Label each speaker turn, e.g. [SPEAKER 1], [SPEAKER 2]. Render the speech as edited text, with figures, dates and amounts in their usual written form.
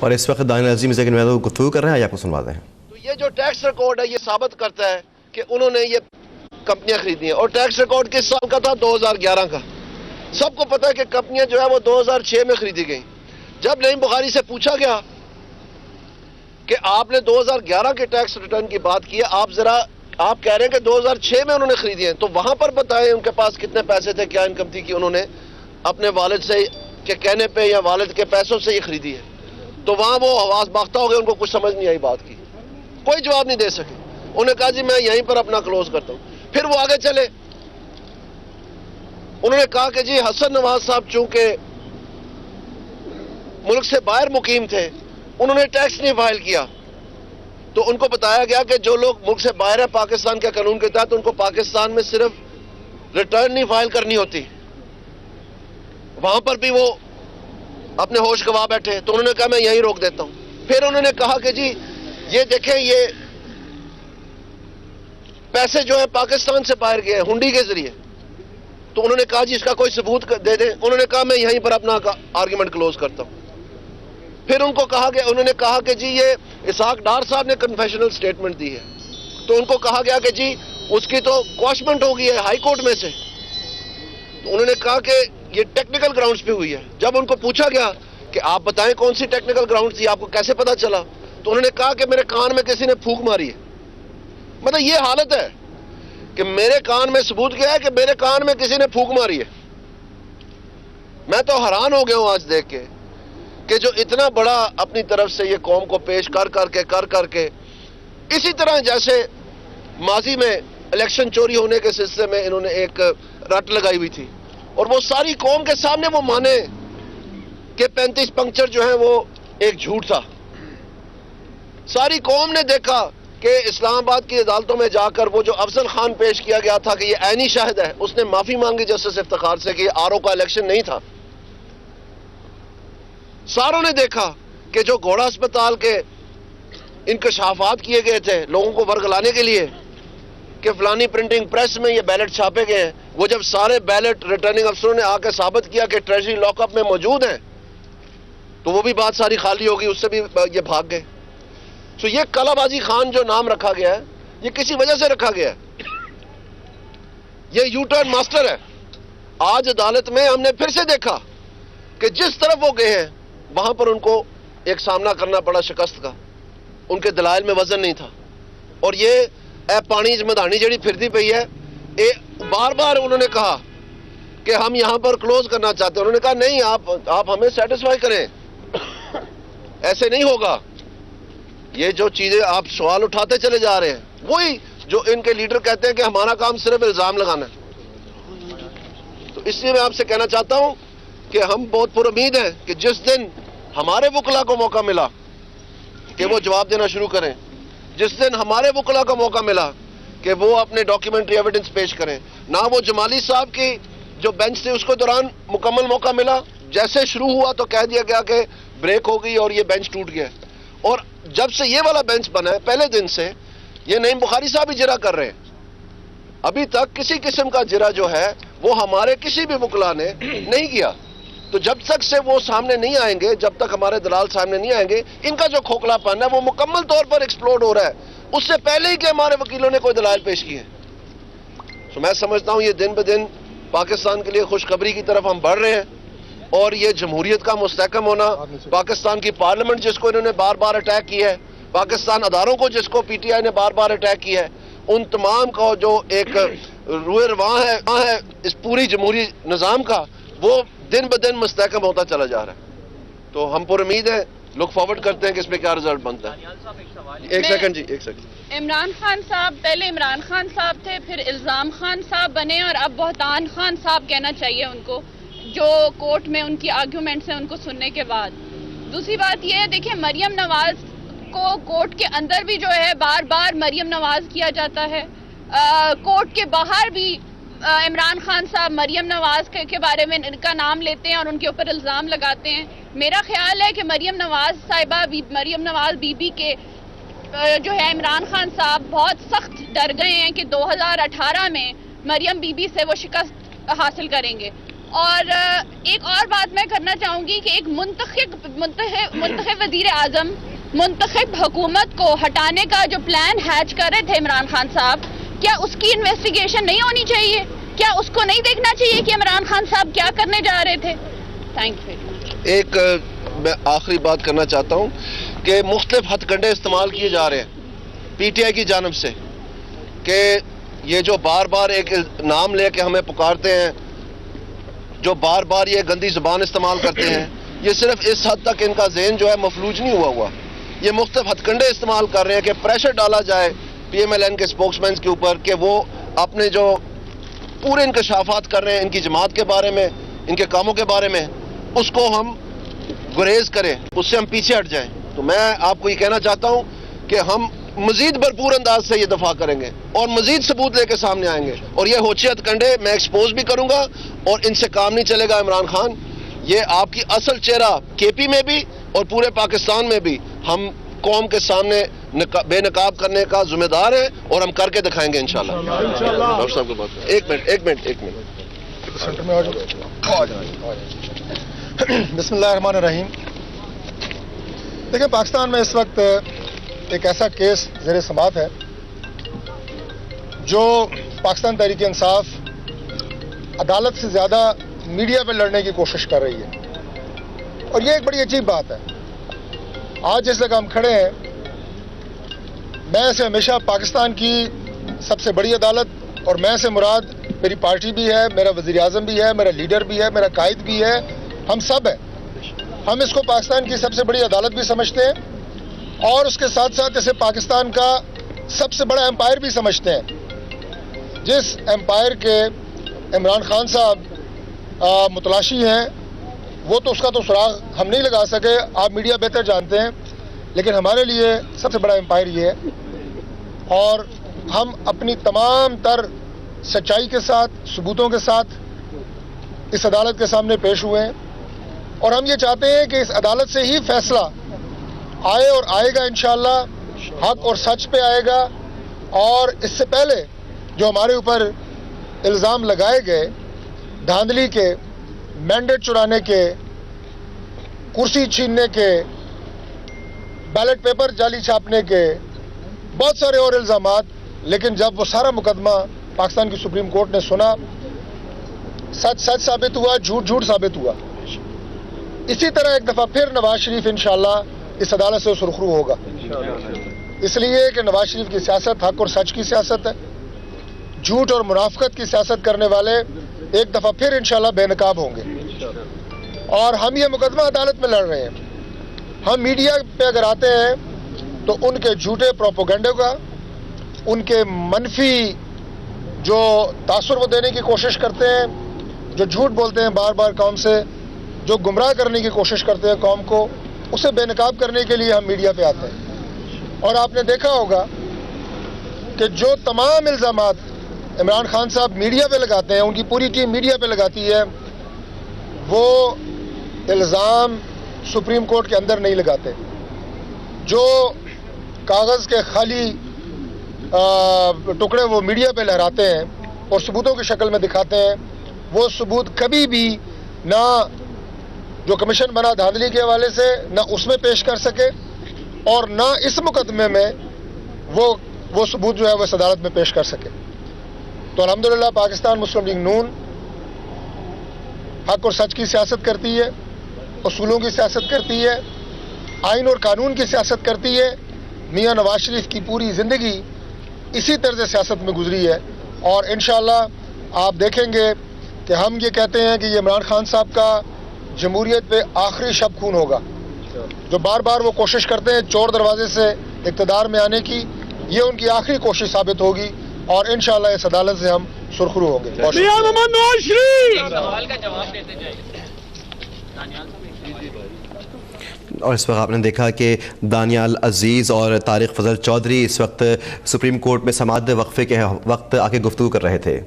[SPEAKER 1] اور اس وقت دانیال عظیم اس میں گفتگو کر رہے ہیں، آپ کو سنوا دیں۔
[SPEAKER 2] تو یہ جو ٹیکس ریکارڈ ہے یہ ثابت کرتا ہے کہ انہوں نے یہ کمپنیاں خریدی ہیں، اور ٹیکس ریکارڈ کس سال کا تھا؟ 2011 کا۔ سب کو پتا ہے کہ کمپنیاں جو ہے وہ 2006 میں خریدی گئیں۔ جب نعیم بخاری سے پوچھا گیا کہ آپ نے 2011 کے ٹیکس ریٹرن کی بات کی ہے، آپ کہہ رہے ہیں کہ 2006 میں انہوں نے خریدی ہیں، تو وہاں پر بتائیں ان کے پاس کتنے پیسے تھے، کیا انکم تھی کہ انہوں نے اپنے والد سے کے کہنے پہ یا والد کے پیسوں سے یہ خریدی ہے۔ تو وہاں وہ حواس باختہ ہو گئے، ان کو کچھ سمجھ نہیں آئی بات کی، کوئی جواب نہیں دے سکے۔ انہوں نے کہا جی میں یہیں پر اپنا کلوز کرتا ہوں۔ پھر وہ آگے چلے، انہوں نے کہا کہ جی حسن نواز صاحب چونکہ ملک سے باہر مقیم تھے، انہوں نے ٹیکس نہیں فائل کیا، تو ان کو بتایا گیا کہ جو لوگ ملک سے باہر ہے پاکستان کے قانون کے تحت ان کو پاکستان میں صرف ریٹرن نہیں فائل کرنی ہوتی۔ وہاں پر بھی وہ اپنے ہوش گوا بیٹھے، تو انہوں نے کہا میں یہیں روک دیتا ہوں۔ پھر انہوں نے کہا کہ جی یہ دیکھیں یہ پیسے جو ہیں پاکستان سے باہر گئے ہیں ہنڈی کے ذریعے، تو انہوں نے کہا جی اس کا کوئی ثبوت دے دیں۔ انہوں نے کہا میں یہیں پر اپنا آرگیومنٹ کلوز کرتا ہوں۔ پھر انہوں نے کہا کہ جی یہ اسحاق ڈار صاحب نے کنفیشنل سٹیٹمنٹ دی ہے، تو ان کو کہا گیا کہ جی اس کی تو کواشمنٹ ہو گئی ہے ہائی کورٹ میں سے، تو انہوں نے کہا کہ یہ ٹیکنیکل گراؤنڈز پہ ہوئی ہے۔ جب ان کو پوچھا گیا کہ آپ بتائیں کون سی ٹیکنیکل گراؤنڈز تھی، آپ کو کیسے پتا چلا، تو انہوں نے کہا کہ میرے کان میں کسی نے پھونک ماری ہے۔ مطلب یہ حالت ہے کہ میرے کان میں ثبوت کیا ہے کہ میرے کان میں کسی نے پھونک ماری ہے۔ میں تو حیران ہو گیا ہوں آج دیکھ کے کہ جو اتنا بڑا اپنی طرف سے یہ قوم کو پیش کر کے اسی طرح جیسے ماضی میں الیکشن چوری ہونے کے سلسلے میں انہوں نے ایک رٹ لگائی ہوئی تھی، اور وہ ساری قوم کے سامنے وہ مانے کہ 35 پنکچر جو ہیں وہ ایک جھوٹ تھا۔ ساری قوم نے دیکھا کہ اسلام آباد کی عدالتوں میں جا کر وہ جو افضل خان پیش کیا گیا تھا کہ یہ عینی شاہد ہے، اس نے معافی مانگی جسٹس افتخار سے کہ یہ آر او کا الیکشن نہیں تھا۔ ساروں نے دیکھا کہ جو گھوڑا اسپتال کے انکشافات کیے گئے تھے لوگوں کو ورگلانے کے لیے کہ فلانی پرنٹنگ پریس میں یہ بیلٹ چھاپے گئے ہیں، وہ جب سارے بیلٹ ریٹرننگ افسروں نے آ کے ثابت کیا کہ ٹریجری لاک اپ میں موجود ہیں، تو وہ بھی بات ساری خالی ہوگی، اس سے بھی یہ بھاگ گئے۔ تو یہ کالا بازی خان جو نام رکھا گیا ہے یہ کسی وجہ سے رکھا گیا ہے، یہ یو ٹرن ماسٹر ہے۔ آج عدالت میں ہم نے پھر سے دیکھا کہ جس طرف وہ گئے ہیں وہاں پر ان کو ایک سامنا کرنا پڑا شکست کا، ان کے دلائل میں وزن نہیں تھا۔ اور یہ اے پانی مدانی جڑی پھرتی پئی ہے، بار بار انہوں نے کہا کہ ہم یہاں پر کلوز کرنا چاہتے ہیں، انہوں نے کہا نہیں آپ ہمیں سیٹسفائی کریں، ایسے نہیں ہوگا۔ یہ جو چیزیں آپ سوال اٹھاتے چلے جا رہے ہیں وہی جو ان کے لیڈر کہتے ہیں کہ ہمارا کام صرف الزام لگانا ہے۔ تو اس لیے میں آپ سے کہنا چاہتا ہوں کہ ہم بہت پر امید ہیں کہ جس دن ہمارے وکلا کو موقع ملا کہ وہ جواب دینا شروع کریں، جس دن ہمارے وکلا کو موقع ملا کہ وہ اپنے ڈاکیومنٹری ایویڈنس پیش کریں، نہ وہ جمالی صاحب کی جو بینچ تھی اس کو دوران مکمل موقع ملا، جیسے شروع ہوا تو کہہ دیا گیا کہ بریک ہو گئی اور یہ بینچ ٹوٹ گیا، اور جب سے یہ والا بینچ بنا ہے پہلے دن سے یہ نعیم بخاری صاحب اجرا کر رہے ہیں۔ ابھی تک کسی قسم کا اجرا جو ہے وہ ہمارے کسی بھی وکلا نے نہیں کیا۔ تو جب تک سے وہ سامنے نہیں آئیں گے، جب تک ہمارے دلال سامنے نہیں آئیں گے، ان کا جو کھوکھلا پن ہے وہ مکمل طور پر ایکسپلوڈ ہو رہا ہے، اس سے پہلے ہی کہ ہمارے وکیلوں نے کوئی دلائل پیش کیے۔ تو میں سمجھتا ہوں یہ دن بدن پاکستان کے لیے خوشخبری کی طرف ہم بڑھ رہے ہیں، اور یہ جمہوریت کا مستحکم ہونا، پاکستان کی پارلیمنٹ جس کو انہوں نے بار بار اٹیک کیا ہے، پاکستان اداروں کو جس کو پی ٹی آئی نے بار بار اٹیک کیا ہے، ان تمام کا جو ایک روئے رواں ہے اس پوری جمہوری نظام کا، وہ دن بدن مستحکم ہوتا چلا جا رہا ہے۔ تو ہم پر امید ہیں، لک فارورڈ کرتے ہیں کہ اس میں کیا رزلٹ بنتا ہے۔ ایک سیکنڈ
[SPEAKER 3] عمران خان صاحب پہلے عمران خان صاحب تھے، پھر الزام خان صاحب بنے، اور اب بہتان خان صاحب کہنا چاہیے ان کو، جو کورٹ میں ان کی آرگیومنٹس ہیں ان کو سننے کے بعد۔ دوسری بات یہ ہے، دیکھیں مریم نواز کو کورٹ کے اندر بھی جو ہے بار بار مریم نواز کیا جاتا ہے، کورٹ کے باہر بھی عمران خان صاحب مریم نواز کے بارے میں ان کا نام لیتے ہیں اور ان کے اوپر الزام لگاتے ہیں۔ میرا خیال ہے کہ مریم نواز صاحبہ مریم نواز بی بی کے جو ہے عمران خان صاحب بہت سخت ڈر گئے ہیں کہ 2018 میں مریم بی بی سے وہ شکست حاصل کریں گے، اور ایک اور بات میں کرنا چاہوں گی کہ ایک منتخب وزیر اعظم منتخب حکومت کو ہٹانے کا جو پلان ہیچ کر رہے تھے عمران خان صاحب، کیا اس کی انویسٹیگیشن نہیں ہونی چاہیے؟ کیا اس کو نہیں دیکھنا چاہیے کہ عمران خان صاحب کیا کرنے جا رہے تھے؟ Thank you.
[SPEAKER 2] ایک میں آخری بات کرنا چاہتا ہوں کہ مختلف ہتھ کنڈے استعمال کیے جا رہے ہیں پی ٹی آئی کی جانب سے کہ یہ جو بار بار ایک نام لے کے ہمیں پکارتے ہیں، جو بار بار یہ گندی زبان استعمال کرتے ہیں، یہ صرف اس حد تک ان کا ذہن جو ہے مفلوج نہیں ہوا. یہ مختلف ہتھ کنڈے استعمال کر رہے ہیں کہ پریشر ڈالا جائے پی ایم ایل این کے سپوکس مین کے اوپر کہ وہ اپنے جو پورے انکشافات کر رہے ہیں ان کی جماعت کے بارے میں، ان کے کاموں کے بارے میں، اس کو ہم گریز کریں، اس سے ہم پیچھے ہٹ جائیں. تو میں آپ کو یہ کہنا چاہتا ہوں کہ ہم مزید بھرپور انداز سے یہ دفاع کریں گے اور مزید ثبوت لے کے سامنے آئیں گے، اور یہ ہوچے ہتھ کنڈے میں ایکسپوز بھی کروں گا اور ان سے کام نہیں چلے گا. عمران خان، یہ آپ کی اصل چہرہ کے پی میں بھی اور پورے پاکستان میں بھی ہم قوم کے سامنے بے نقاب کرنے کا ذمہ دار ہیں اور ہم کر کے دکھائیں گے انشاءاللہ. ڈاکٹر صاحب کو بات ایک منٹ.
[SPEAKER 4] بسم اللہ الرحمن الرحیم. دیکھیں، پاکستان میں اس وقت ایک ایسا کیس زیر سماعت ہے جو پاکستان تحریک انصاف عدالت سے زیادہ میڈیا پہ لڑنے کی کوشش کر رہی ہے، اور یہ ایک بڑی عجیب بات ہے. آج جس جگہ ہم کھڑے ہیں، میں سے ہمیشہ پاکستان کی سب سے بڑی عدالت، اور میں سے مراد میری پارٹی بھی ہے، میرا وزیر اعظم بھی ہے، میرا لیڈر بھی ہے، میرا قائد بھی ہے، ہم سب ہیں. ہم اس کو پاکستان کی سب سے بڑی عدالت بھی سمجھتے ہیں اور اس کے ساتھ ساتھ اسے پاکستان کا سب سے بڑا امپائر بھی سمجھتے ہیں. جس امپائر کے عمران خان صاحب متلاشی ہیں، وہ تو اس کا تو سراغ ہم نہیں لگا سکے، آپ میڈیا بہتر جانتے ہیں، لیکن ہمارے لیے سب سے بڑا امپائر یہ ہے. اور ہم اپنی تمام تر سچائی کے ساتھ، ثبوتوں کے ساتھ اس عدالت کے سامنے پیش ہوئے ہیں، اور ہم یہ چاہتے ہیں کہ اس عدالت سے ہی فیصلہ آئے، اور آئے گا انشاءاللہ، حق اور سچ پہ آئے گا. اور اس سے پہلے جو ہمارے اوپر الزام لگائے گئے دھاندلی کے، مینڈیٹ چرانے کے، کرسی چھیننے کے، بیلٹ پیپر جعلی چھاپنے کے، بہت سارے اور الزامات، لیکن جب وہ سارا مقدمہ پاکستان کی سپریم کورٹ نے سنا، سچ سچ ثابت ہوا، جھوٹ جھوٹ ثابت ہوا. اسی طرح ایک دفعہ پھر نواز شریف انشاءاللہ اس عدالت سے سرخرو ہوگا، اس لیے کہ نواز شریف کی سیاست حق اور سچ کی سیاست ہے. جھوٹ اور منافقت کی سیاست کرنے والے ایک دفعہ پھر انشاءاللہ بے نقاب ہوں گے. اور ہم یہ مقدمہ عدالت میں لڑ رہے ہیں. ہم میڈیا پہ اگر آتے ہیں تو ان کے جھوٹے پروپیگنڈے کا، ان کے منفی جو تاثر وہ دینے کی کوشش کرتے ہیں، جو جھوٹ بولتے ہیں بار بار قوم سے، جو گمراہ کرنے کی کوشش کرتے ہیں قوم کو، اسے بے نقاب کرنے کے لیے ہم میڈیا پہ آتے ہیں. اور آپ نے دیکھا ہوگا کہ جو تمام الزامات عمران خان صاحب میڈیا پہ لگاتے ہیں، ان کی پوری ٹیم میڈیا پہ لگاتی ہے، وہ الزام سپریم کورٹ کے اندر نہیں لگاتے. جو کاغذ کے خالی ٹکڑے وہ میڈیا پہ لہراتے ہیں اور ثبوتوں کی شکل میں دکھاتے ہیں، وہ ثبوت کبھی بھی نہ جو کمیشن بنا دھاندلی کے حوالے سے نہ اس میں پیش کر سکے، اور نہ اس مقدمے میں وہ ثبوت جو ہے وہ اس عدالت میں پیش کر سکے. تو الحمدللہ پاکستان مسلم لیگ نون حق اور سچ کی سیاست کرتی ہے، اصولوں کی سیاست کرتی ہے، آئین اور قانون کی سیاست کرتی ہے. میاں نواز شریف کی پوری زندگی اسی طرز سیاست میں گزری ہے، اور انشاءاللہ آپ دیکھیں گے کہ ہم یہ کہتے ہیں کہ یہ عمران خان صاحب کا جمہوریت پہ آخری شب خون ہوگا. جو بار بار وہ کوشش کرتے ہیں چور دروازے سے اقتدار میں آنے کی، یہ ان کی آخری کوشش ثابت ہوگی، اور انشاءاللہ اس عدالت سے ہم سرخرو ہوں گے.
[SPEAKER 1] اور اس وقت آپ نے دیکھا کہ دانیال عزیز اور طارق فضل چودھری اس وقت سپریم کورٹ میں سماعت وقفے کے وقت آ کے گفتگو کر رہے تھے.